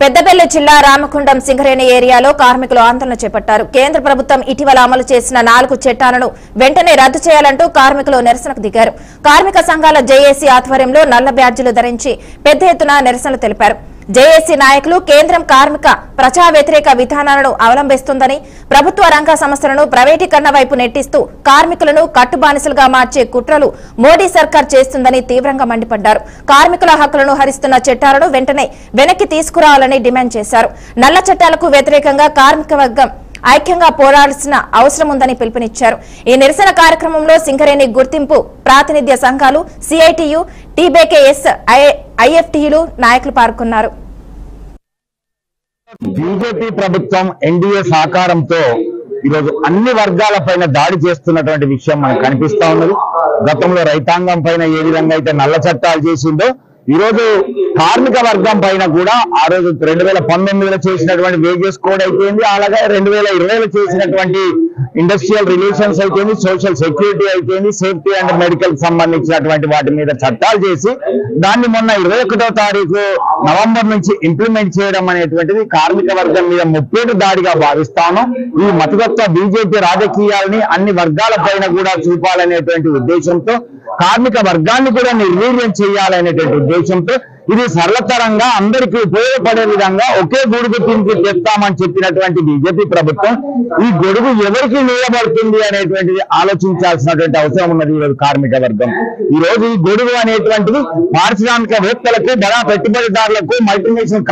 పెద్దపల్లి జిల్లా రామకొండం సింగరేణి ఏరియాలో కార్మికులు ఆందోళన చేపట్టారు. కేంద్ర ప్రభుత్వం ఇటీవల అమలు చేసిన 4 చట్టాలను వెంటనే రద్దు చేయాలంటూ కార్మికులు నిరసనకు దిగారు. కార్మిక సంఘాల జేఏసీ ఆధ్వర్యంలో నల్ల బ్యాడ్జీలు ధరించి పెద్ద ఎత్తున నిరసనలు తెలిపారు. జేఏసీ నాయకులు కేంద్రం కార్మిక ప్రజా వ్యతిరేక విధానాలను అవలంబిస్తుందని, ప్రభుత్వ రంగ సంస్థలను ప్రైవేటీకరణ వైపు నెట్టిస్తూ కార్మికులను కట్టుబానిసలుగా మార్చే కుట్రలు మోడీ సర్కార్ చేస్తుందని తీవ్రంగా మండిపడ్డారు. కార్మికుల హక్కులను హరిస్తున్న చట్టాలను వెంటనే వెనక్కి తీసుకురావాలని డిమాండ్ చేశారు. నల్ల చట్టాలకు వ్యతిరేకంగా కార్మిక వర్గం ఐక్యంగా పోరాడాల్సిన అవసరం ఉందని పిలుపునిచ్చారు. ఈ నిరసన కార్యక్రమంలో సింగరేణి గుర్తింపు ప్రాతినిధ్య సంఘాలు, సిఐటియు, టీబీకేఎస్, ఐఎఫ్టియులు నాయకులు పాల్గొన్నారు. బీజేపీ ప్రభుత్వం ఎన్డీఏ సహకారంతో ఈరోజు అన్ని వర్గాలపైన దాడి చేస్తున్నటువంటి విషయం మనకు కనిపిస్తా ఉన్నది. గతంలో రైతాంగం పైన ఏ విధంగా అయితే నల్ల చట్టాలు చేసిందో ఈ రోజు కార్మిక వర్గం పైన కూడా ఆ రోజు 2019లో చేసినటువంటి వేజెస్ కోడ్ అయిపోయింది, అలాగే 2020లో చేసినటువంటి ఇండస్ట్రియల్ రిలేషన్స్ అయిపోయింది, సోషల్ సెక్యూరిటీ అయిపోయింది, సేఫ్టీ అండ్ మెడికల్ సంబంధించినటువంటి వాటి మీద చట్టాలు చేసి దాన్ని మొన్న 21వ తారీఖు నవంబర్ నుంచి ఇంప్లిమెంట్ చేయడం అనేటువంటిది కార్మిక వర్గం మీద ముప్పేటు దాడిగా భావిస్తాను. ఈ మతతత్వ బీజేపీ రాజకీయాలని అన్ని వర్గాల పైన కూడా చూపాలనేటువంటి ఉద్దేశంతో, కార్మిక వర్గాన్ని కూడా నిర్వీర్యం చేయాలనేటువంటి ఉద్దేశంతో ఇది సరళతరంగా అందరికీ ఉపయోగపడే విధంగా ఒకే గొడుగు కిందకి తెస్తామని చెప్పినటువంటి బీజేపీ ప్రభుత్వం ఈ గొడుగు ఎవరికి నిలబడుతుంది అనేటువంటిది ఆలోచించాల్సినటువంటి అవసరం ఉన్నది. ఈరోజు కార్మిక వర్గం ఈ రోజు ఈ గొడుగు అనేటువంటిది పారిశ్రామికవేత్తలకు, బడా పెట్టుబడిదారులకు, మల్టీనేషనల్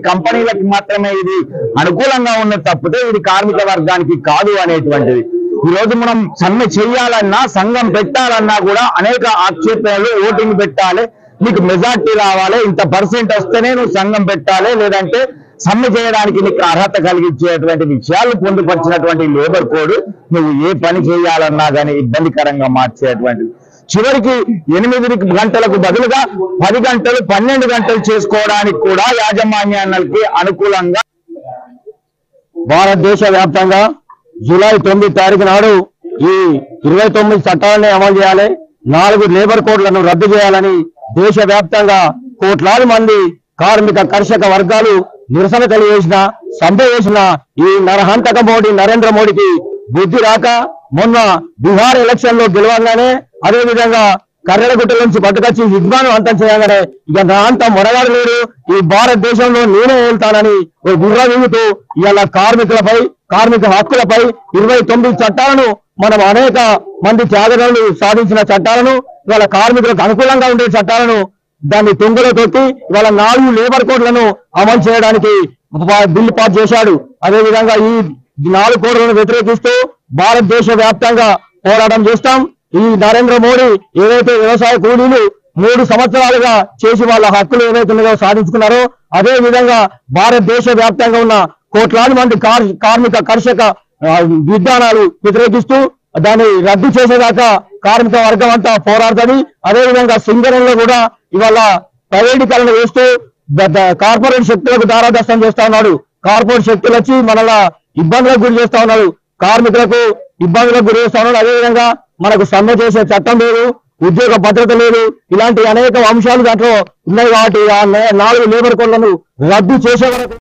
కంపెనీలకి మాత్రమే ఇది అనుకూలంగా ఉన్నది తప్పితే ఇది కార్మిక వర్గానికి కాదు అనేటువంటిది. ఈ రోజు మనం సమ్మె చేయాలన్నా, సంఘం పెట్టాలన్నా కూడా అనేక ఆక్షేపణలు, ఓటింగ్ పెట్టాలి, నీకు మెజార్టీ రావాలి, ఇంత % వస్తేనే నువ్వు సంఘం పెట్టాలి, లేదంటే సమ్మె చేయడానికి నీకు అర్హత కలిగించేటువంటి విషయాలు పొందుపరిచినటువంటి లేబర్ కోడ్ నువ్వు ఏ పని చేయాలన్నా కానీ ఇబ్బందికరంగా మార్చేటువంటిది. చివరికి 8 గంటలకు బదులుగా 10 గంటలు, 12 గంటలు చేసుకోవడానికి కూడా యాజమాన్యానికి అనుకూలంగా భారతదేశ వ్యాప్తంగా జూలై 9 తారీఖు నాడు ఈ 29 చట్టాలని అమలు చేయాలి, 4 లేబర్ కోడ్లను రద్దు చేయాలని దేశవ్యాప్తంగా కోట్లాది మంది కార్మిక కర్షక వర్గాలు నిరసన తెలియజేసిన, సమ్మె చేసిన ఈ నరహంతక మోడీ నరేంద్ర మోడీకి బుద్ధి రాక మొన్న బీహార్ ఎలక్షన్ లో గెలవంగానే, అదేవిధంగా కర్రెలగుట్ట నుంచి పట్టుకొచ్చి యుద్ధాన్ని అంతం చేయగానే ఇక నా అంత మొరగాడలేడు, ఈ భారతదేశంలో నేనే వెళ్తానని ఓ గుర్ర వీగుతూ ఇవాళ కార్మికులపై, కార్మిక హక్కులపై 29 చట్టాలను, మనం అనేక మంది త్యాగదారులు సాధించిన చట్టాలను, ఇవాళ కార్మికులకు అనుకూలంగా ఉండే చట్టాలను దాన్ని తుంగలో తొక్కి ఇవాళ 4 లేబర్ కోడ్లను అమలు చేయడానికి బిల్లు పాస్ చేశాడు. అదేవిధంగా ఈ 4 కోడ్లను వ్యతిరేకిస్తూ భారతదేశ వ్యాప్తంగా పోరాటం చేస్తాం. ఈ నరేంద్ర మోడీ ఏదైతే వ్యవసాయ కూలీలు 3 సంవత్సరాలుగా చేసి వాళ్ళ హక్కులు ఏవైతే ఉన్నాయో సాధించుకున్నారో, అదే విధంగా భారతదేశ వ్యాప్తంగా ఉన్న కోట్లాది మంది కార్మిక కర్షక విధానాలు వ్యతిరేకిస్తూ దాన్ని రద్దు చేసేదాకా కార్మిక వర్గం అంతా పోరాడుతుంది. అదేవిధంగా సింగరేణిలో కూడా ఇవాళ ప్రైవేటీకరణ చేస్తూ కార్పొరేట్ శక్తులకు దారాదస్తం చేస్తా ఉన్నాడు. కార్పొరేట్ శక్తులు వచ్చి మనలా ఇబ్బందులకు గురి చేస్తా ఉన్నారు, కార్మికులకు ఇబ్బందులకు గురి చేస్తా ఉన్నాడు. అదేవిధంగా మనకు సమ్మె చేసే చట్టం లేదు, ఉద్యోగ భద్రత లేదు, ఇలాంటి అనేక అంశాలు దాంట్లో ఉన్నాయి. కాబట్టి ఆ 4 లేబర్ కోడ్లను రద్దు చేసే వరకు